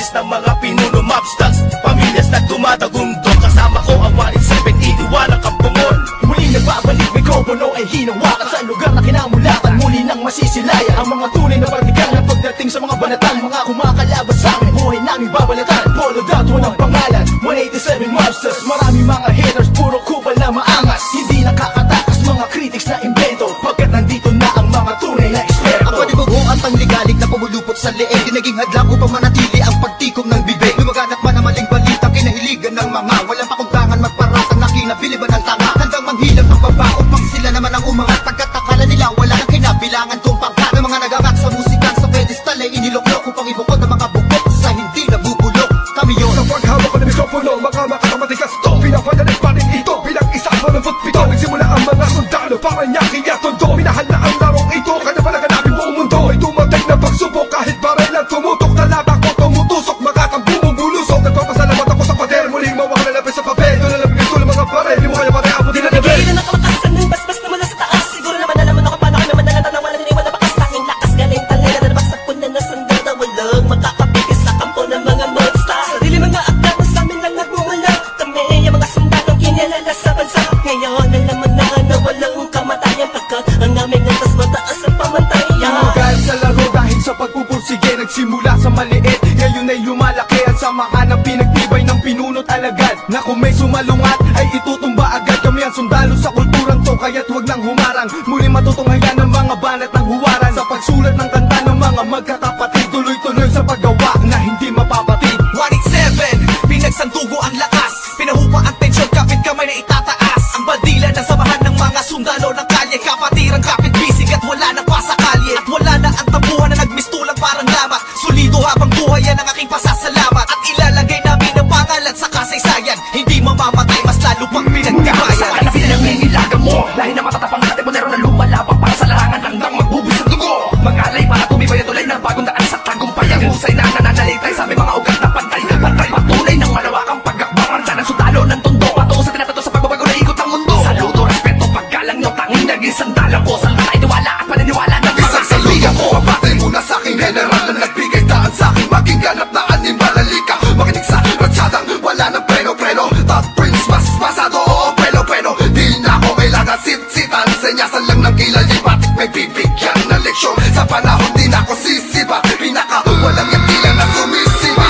Basis ng mga pinuno, mobsters, pamilyas na tumatagundong. Kasama ko ang 187, iniwanan kang bungol. Muling nagbabalik, mikropono ay hinawakan sa lugar na kinamulatan. Muli nang masisilayan ang mga tunay na partikan na pagdating sa mga banatan. Mga kumakalabas sa amin, buhay namin babalatan. Polo dot, walang pangalan, 187 mobsters. Marami mga haters, puro kubal na maangas. Hindi nakakatakas mga critics na invento, pagkat nandito na ang mga tunay na eksperto. Ang panibugo at pangligalig na pumulupot sa leeg, di naging hadlang upang manatili ang pagtikom ng bibig. Lumaganap man ang maling balita, kinahiligan ng mga walang pakundangan magparatang na kinabiliban ng tanga. Handang manghilang ang baba upang sila naman ang umangat, pagkat akala nila wala nang kinabilangan kung pangkat. Ng mga nagangat sa musika sa pedestal ay iniloklok upang ibukod ang mga bukod sa hindi nabubulok. Kami yun sa paghawak ko ng mikropono, mga matigas to. Pinapadalit pa rin ito bilang isa sa 87. Nagsimula ang mga sundalo para niya kaya tondo. Minahal na ang larong ito, kanya pa naganapin buong mundo. Ay tumatay na pagsubok kahit baril lang tumutok. Talata ko tumutusok, makakang bumubulusok. Nagpapasalamat ako sa pader, muling mawak na lapis sa papel. Doon na labing gusto ng mga baril, di mo kaya pare abutin na level. Bigay na nakamakasan ng basbas na mula sa taas. Siguro naman alam mo na kung paano kami manalatan ng wala niniwala bakas sa aking lakas. Galing talaga na nabaksak ko na nasandal na walang makakapigil sa kampo ng mga monsters. Sarili mga aklat na sa amin lang nagmumula. Kami yung mga sundalong kinilala sa bansa. Ngayon alam mo na walang kamatayan, pagkat ang aming antas mataas ang pamantayan. Dahil sa laro, dahil sa pagpupursige, nagsimula sa maliit, ngayon ay lumalaki. At samahan ang pinagtibay ng pinunot alagad, na kung may sumalungat ay itutumba agad. Kami ang sundalo sa kulturang to, kaya't huwag nang humarang. Muli matutunghayan ng mga banat ng huwaran, sa pagsulat ng kanta ng mga magkakapatid. Tuloy-tuloy sa paggawa na hindi mapapatid. 187, pinagsandugo ang lakas, pinahupa ang tensyon, kapit kamay na itataas. Ang bandila na samahan ng mga sundalo ng kalye, kapatirang kapit bisig at wala nang pasakalye. At wala na ang tabuhan na nagmistulang parang lamat. Solido habang buhay yan ang aking pasasalamat. At ilalagay namin ang pangalan sa kasaysayan, hindi mamamatay, mas lalo pang pinagtibayan. Sa kanila pinangingilagan mo, lahi na matatapang natin modero na lumalabang para sa larangan hanggang magbubus ang dugo. Mag-alay para tumibay at tulay ng bagong daan sa tagumpay. Ang husay na nananalitay sa aming mga ugat na pantay. Pantay patunay ng malawakang pagkakbangan sa ng sundalo ng tondo. Patungo sa tinatato sa pagbabago na ikot ang mundo. Saludo, respeto, paggalang nyo, tanging naging sandalan ko. Sa latay, tiwala at paniniwala ng mga Saludo ko, papatay muna sa aking general na nagbigay daan sa aking maging ganap na animalalika. Makinig sa ratsadang wala ng preno-preno. Top Prince, mas masado, oo, preno-preno. Di na ako kailangan sit-sitan, senyasan lang ng kilay. Batik may bibigyan na leksyon, sa panahon di na ako sisiba. Pinaka walang yakila na sumisiba.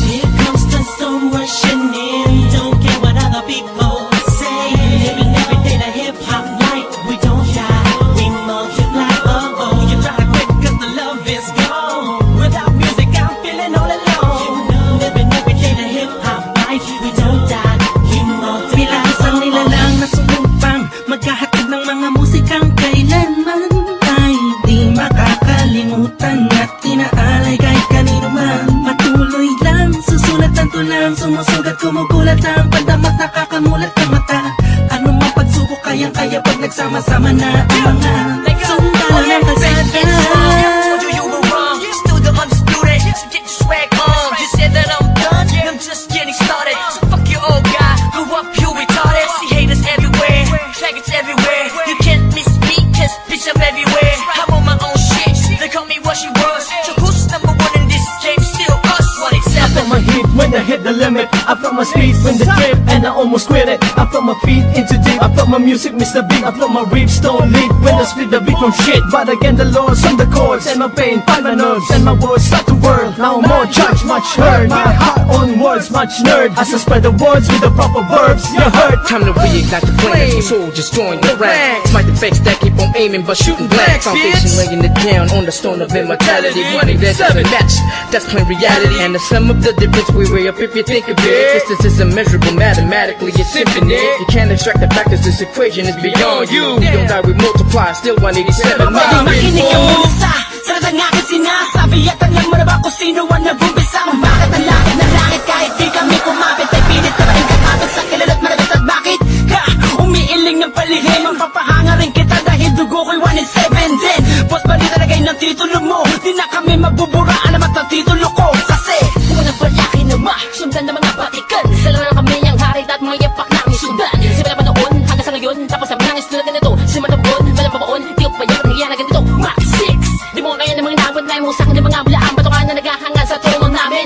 Here comes the storm rushing in. Don't care what other people say. Living every day the hip hop life. We don't shy, we multiply. Oh oh, you try to quit 'cause the love is gone. Without music, I'm feeling all alone. Living every day the hip hop life. We don't die, we multiply. Bilang isang nilalang na sumumpang, maghahatid ng mga musikang kailanman ay di makakalimutan at tinaalay kahit kanino man. Patuloy lang, susulat ang tulang, sumusugat, kumukulat ang pandamat, nakakamulat ng mata. Ano mang pagsubok, kayang-kaya pag nagsama-sama na ang mga sundalo ng kasada. You were wrong, still the undisputed. So get your swag on. You said that I'm done, I'm just getting started. So fuck your old guy, grew up you retarded. See haters everywhere, faggots everywhere. You can't miss me, cause bitch I'm everywhere. I'm on my own shit, they call me what she was. So who's number one in this game? Still us, I felt my 187. heat when I hit the limit. I felt my speed when the trip and I almost quit it. I felt my feet into deep. I felt my music miss the beat. I felt my riffs don't lead when I split the beat from shit. But again the Lord's on the chords and my pain find my nerves and my words start to whirl. Now more judge, much heard. My heart on words, much nerd. As I spread the words with the proper verbs, you heard. Time to reignite the flame. Soldiers join the ranks. Fight the fakes that keep on aiming but shooting blanks. Foundation laying it down on the stone of immortality. Running that doesn't match, that's plain reality. And the sum of the difference we weigh up if you think of it. Distance is immeasurable mathematically, it's infinite. You can't extract the factors, this equation is beyond you. You don't die, we multiply, still 187 miles. Makinig ka muna sa salita ng aking sinasabi. At alam mo na ba kung sino ang nag-umpisa? Kung bakit ang langit na langit kahit di kami kumapit, ay pilit ka pa rin kakapit sa kilala't malapit. At bakit ka umiiling ng palihim? Ang papahanga rin kita dahil dugo ko'y 187 din. Boss ba rin talagay ng titulo mo? Di na kami mabuburaan naman ng titulo ko. Kasi walang palaki na sundan ng mga batikan. Sila na kami ang hari at mga yapak namin sundan. Simula pa noon hanggang sa ngayon, tapos sabi nangis tulad na ito. Simula noon, walang pabaon, di ko pa yan nangyayari na ganito. Max 6, di mo kaya ng mga inabot na imusang ng mga bulaan. Bato ka na naghahanga sa trono namin.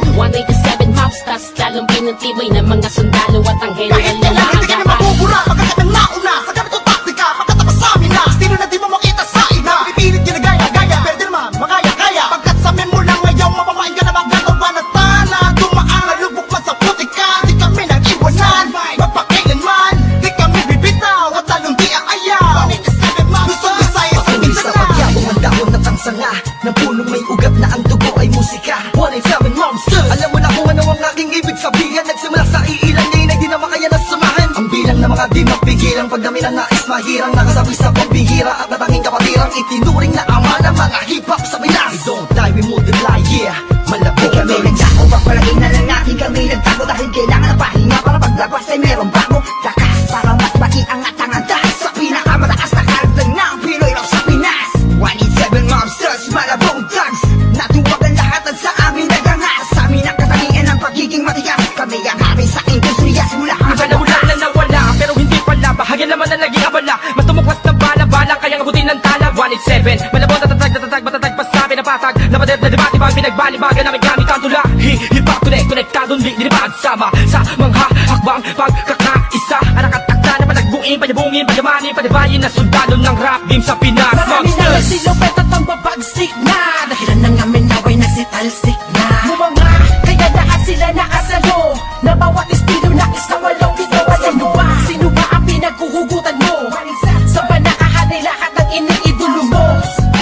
Ang nakasabi sa pambihira at natanging kapatirang itinuring na ama ng mga hip-hop sa Pinas. We don't die, we multiply, yeah. Malabo Kami nagdako, papalagay na lang natin kami nagtago. Dahil kailangan ng pahinga para paglabas ay meron bago lakas para mas maiangat ang andas sa pinakamataas na karagdag ng Pinoy rap sa Pinas. 187 Mobsters, Malabong Thugs, natuwag ang lahat at sa amin nagangas. Sa amin ang katangian ng pagiging matigas. Kami ang hari sa industriya simula Iba na wala na nawala, pero hindi pala. Bahagyan naman na naging abala. Mas tumuklas ng bala-bala, kaya ngabutin ng tala. 187, malabon, tatatag, matatag pa sa pinapatag. Napader na debate, pag pinagbalibagan namin gamit ang tula. Hip-hop connect, konektado, lilipad sama sa mga hakbang pagkakaisa. Anakatakta na panagbuin, panyabungin, panyamanin, panibayin na sundalo ng rap game sa Pinas. Marami na lang silupet at ang babagsik na dahilan ng amin naway nagsitalsik na Mumanga, kaya lahat sila nakasalo na bawat estilo na isang walong ginawa. Sino ba ang pinaghuhugutan mo? Sa ba nakahanay lahat ng iniidolo mo?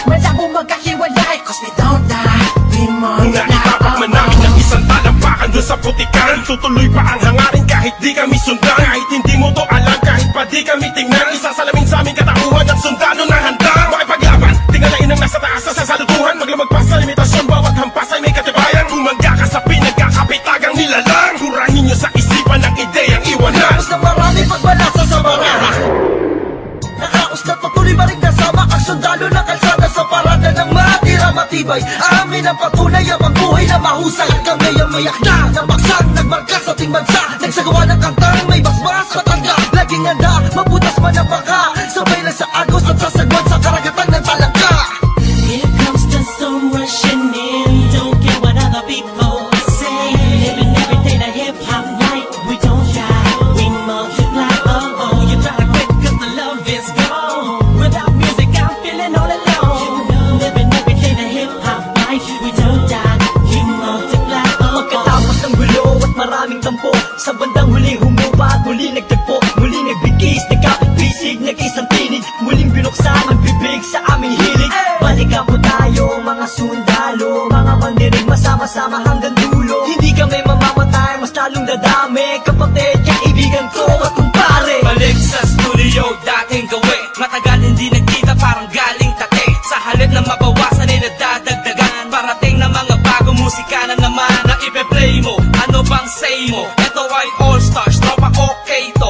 Malabo magkahiwalay cause we don't die, we Nung multiply. naitapak man namin ang isang talampakan doon sa putikan, tutuloy pa ang hangarin kahit di kami sundan. Kahit hindi mo to alam, kahit pa di kami tingnan, isasalamin sa aming katauhan at sundalo na handa makipaglaban. Tingalain ang nasa taas sa sasalutuhan, maglamag pa sa limitasyon, bawat hampas ay may katibayan. Bumangga ka sa pinagkakapitagang nilalang, kurahin nyo sa isipan ang ideyang iwanan. Tapos na marami pagbalasa sa mga nakaos na patuloy maring nasama ang sundalo ng kalsada sa parada ng matira matibay. Amin ang patunay ang buhay na mahusay. At kami ang mayak na nabaksang nagmarka sa ating bansa. Nagsagawa ng kantang may basbas matangga. Laging handa, mabutas man ang baka. Sabay lang sa agos at sasagwan sa karagatan ng talangka. Here comes the storm rushing in. Don't care what other people say. Living every day the hip hop life. We don't shy, we multiply. Oh, you try to quit 'cause the love is gone. Without music, I'm feeling all alone. Living every day the hip hop life. We don't die, we multiply. Pagkatapos ng gulo at maraming tampo, sa bandang huli humupa at muli nagtagpo. Muli nagbigis, nagkapit-bisig, nag-isang tinig. Muling binuksan ang bibig sa aming hilig. Balikan po tayo mga sundalo, mga mandirig masama-sama hanggang dulo. Hindi kami mamamatay, mas lalong dadami. Kapatid, kaibigan ko at kumpare. Balik sa studio, dating gawi. Matagal hindi nagkita, parang galing tate. Sa halip na mabawasan ay nadadagdagan. Parating na mga bagong musika na naman na ipe-play mo. Ano bang say mo? Ito ay All Stars, tropa okay to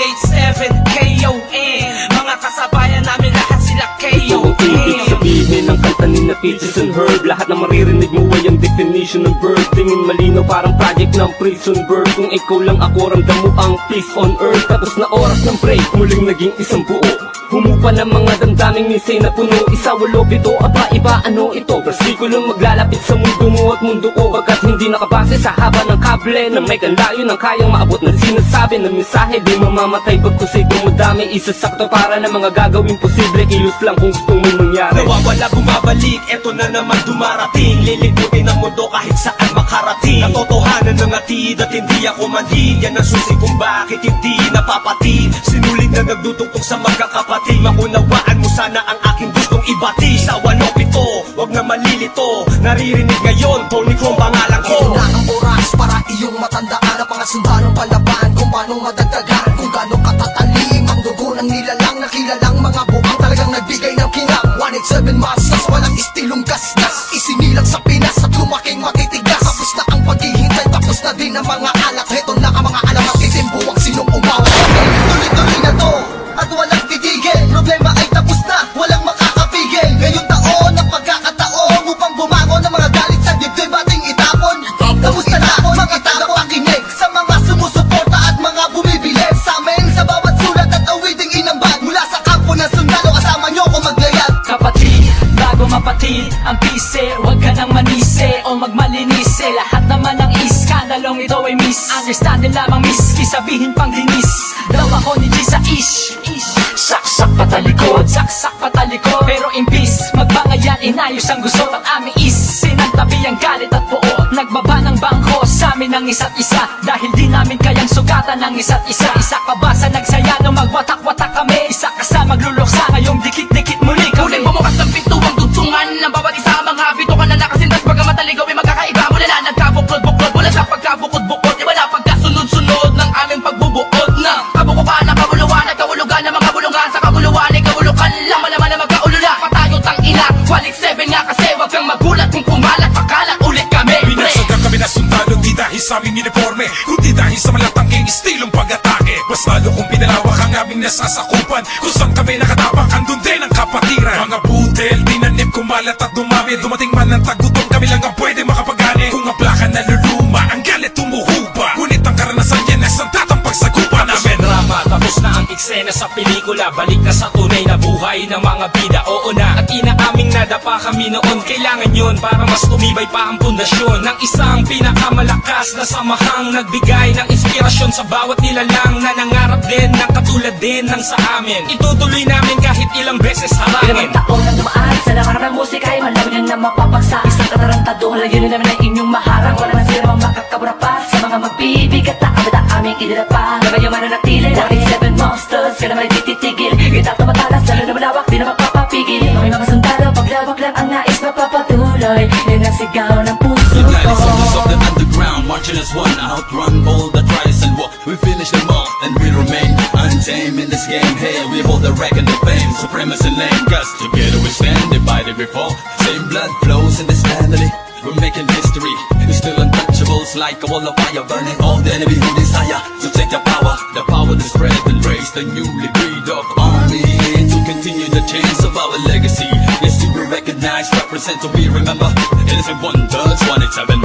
187 KON. Mga kasabayan namin lahat sila Ito ang ibig KON. sabihin ng kanta ni na Peaches and Herb. Lahat na maririnig mo ay ang definition ng bird. Tingin malino parang project ng prison bird. Kung ikaw lang ako, ramdam mo ang peace on earth. Tapos na oras ng break, muling naging isang buo. Humupa ng mga damdaming minsay na puno. Isa, walo, pito, aba, iba, ano ito? Versikulong maglalapit sa mundo mo at mundo ko. Pagkat hindi nakabase sa haba ng kable na may kalayo ng kayang maabot na sinasabi ng mensahe. Di mamamatay pagkusay kung madami isasakto para na mga gagawin posible. Kilos lang kung gusto mong mangyari. Nawawala, bumabalik, eto na naman dumarating. Lilibutin ang mundo kahit saan makarating. Natotohanan ng atid at hindi ako manhid. Yan ang susi kung bakit hindi napapatid. Sinulig na nagdudugtong sa magkakapatid. Maunawaan mo sana ang aking gustong ibati. Sa 1-0-7, wag na malilito. Naririnig ngayon, Tony Chrome pangalan ko. Ito na ang oras para iyong matandaan ang mga sundalong palaban. Kung paano madagdagan, kung gaano katatalim ang dugo ng nilalang na kilalang mga buang talagang nagbigay ng kinang. 187 Masters, walang istilong gasgas. Isinilang sa Pinas at lumaking matitigas. Tapos na ang paghihintay, tapos na din ang mga alat. Heto na ang mga alamat, titimbuwang sinong umawa. Tuloy-tuloy na to, at walang titigil. Problema ay tapos na, walang makakapigil. Ngayong taon ang pagkakataon upang bumangon ng mga galit sa dibdib ating itapon. Tapos na mga tao pakinig sa mga sumusuporta at mga bumibili sa amin sa bawat sulat at awiting inambag. Mula sa kampo ng sundalo, kasama nyo ko maglayag. Kapatid, bago mapatid ang pise, huwag ka nang manise o magmalinise. Lahat naman ng iskandalong ito ay miss. Understand lamang miss, kisabihin pang dinis. Daw ako ni G sa ish. Saksak patalikod, saksak patalikod. Pero imbis, magbangayan, inayos ang gusot. Ang aming is, sinantabi ang galit at buo. Nagbaba ng bangko sa amin ng isa't isa. Dahil di namin kayang sugatan ng isa't isa. Isa ka ba sa nagsaya nung magwatak-watak kami? Isa ka sa magluluksa ngayong dikit-dikit muli kami. Muling bumukas ng pinto ang dugtungan ng bawat isa. Mga bito ka na nakasintas, pagkamat aligaw ay magkakaiba. Mula na nagkabuklod-buklod, mula sa pagkabukod-bukod. Iba na pagkasunod-sunod ng aming pagbubuod. Na kabukuhan, nakabuluhan, at kahulugan ng mga bulungan sa kabuluhan. nasasakupan. Kung saan kami nakatapang, andun din ang kapatiran. Mga budel, dinanip, kumalat at dumami. Dumating man ang tagutom, kami lang ang pwede makapagani. Kung ang plaka naluluma, ang galit tumuhupa. Ngunit ang karanasan yan ay santatang pagsagupa namin. Drama, tapos na ang eksena sa pelikula. Balik na sa tunay na buhay ng mga bida. Oo na, at inaaming nadapa kami noon. Kailangan yun para mas tumibay pa ang pundasyon ng isang pinakamalakas na samahang nagbigay ng inspirasyon sa bawat nilalang na nangarap din ng katulad din ng sa amin. Itutuloy namin kahit ilang beses harangin. Ilang taon na dumaan sa nakarap ng musika ay malaman na mapapagsa. Isang katarantadong layunin namin ay inyong maharang. Wala man sila makakabura pa sa mga magbibigat na abad ang aming idinapa. Gabay yung mananatili, 47 monsters, kaya naman ay tititigil. Kita tumatalas, lalo na malawak, di na mapapapigil. Mga sundalo, paglawak lang ang nais mapapatuloy. Yan ang sigaw ng puso The ko. United Soldiers of the underground, marching as one, outrun all the trials and war. We finish them all, and we remain untamed in this game. Hey, we hold the record of fame, supremacy lame. Cause together we stand, divided we fall. Same blood flows in this family. We're making history. We're still untouchables, like a wall of fire, burning all the enemy who desire to take the power to spread and raise the newly breed of army to continue the chains of our legacy. Yes, to be recognized, represent, to be remembered. Innocent wonders, 187